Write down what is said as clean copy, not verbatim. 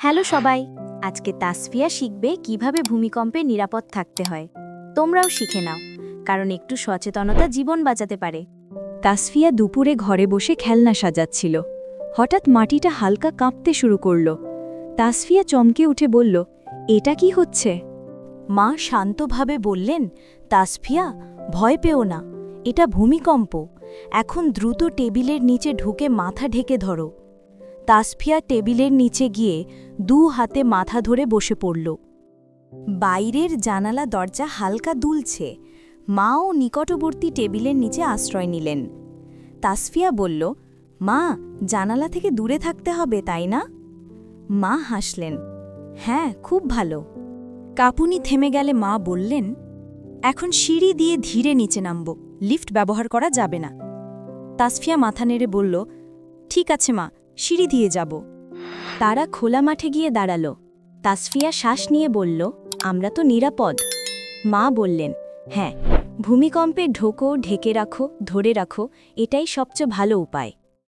Hello সবাই, আজকে তাসফিয়া শিখবে কিভাবে ভূমিকম্পে নিরাপদ থাকতে হয়। তোমরাও শিখে নাও, কারণ একটু সচেতনতা জীবন বাঁচাতে পারে। তাসফিয়া দুপুরে ঘরে বসে খেলনা সাজাচ্ছিল। হঠাৎ মাটিটা হালকা কাঁপতে শুরু করল। তাসফিয়া চমকে উঠে বলল, এটা কি হচ্ছে? মা শান্তভাবে বললেন, তাসফিয়া, ভয় পেও না, এটা ভূমিকম্প। এখন দ্রুত টেবিলের নিচে ঢুকে মাথা ঢেকে ধরো। তাসফিয়া টেবিলের নিচে গিয়ে দু হাতে মাথা ধরে বসে পড়ল। বাইরের জানালা দরজা হালকা দুলছে। মাও নিকটবর্তী টেবিলের নিচে আশ্রয় নিলেন। তাসফিয়া বলল, মা, জানালা থেকে দূরে থাকতে হবে, তাই না? মা হাসলেন, হ্যাঁ, খুব ভালো। কাঁপুনি থেমে গেলে মা বললেন, এখন সিঁড়ি দিয়ে ধীরে নিচে নামব, লিফট ব্যবহার করা যাবে না। তাসফিয়া মাথা নেড়ে বলল, ঠিক আছে মা, সিঁড়ি দিয়ে যাব। তারা খোলা মাঠে গিয়ে দাঁড়াল। তাসফিয়া শ্বাস নিয়ে বলল, আমরা তো নিরাপদ। মা বললেন, হ্যাঁ, ভূমিকম্পে ঢোকো, ঢেকে রাখো, ধরে রাখো, এটাই সবচেয়ে ভালো উপায়।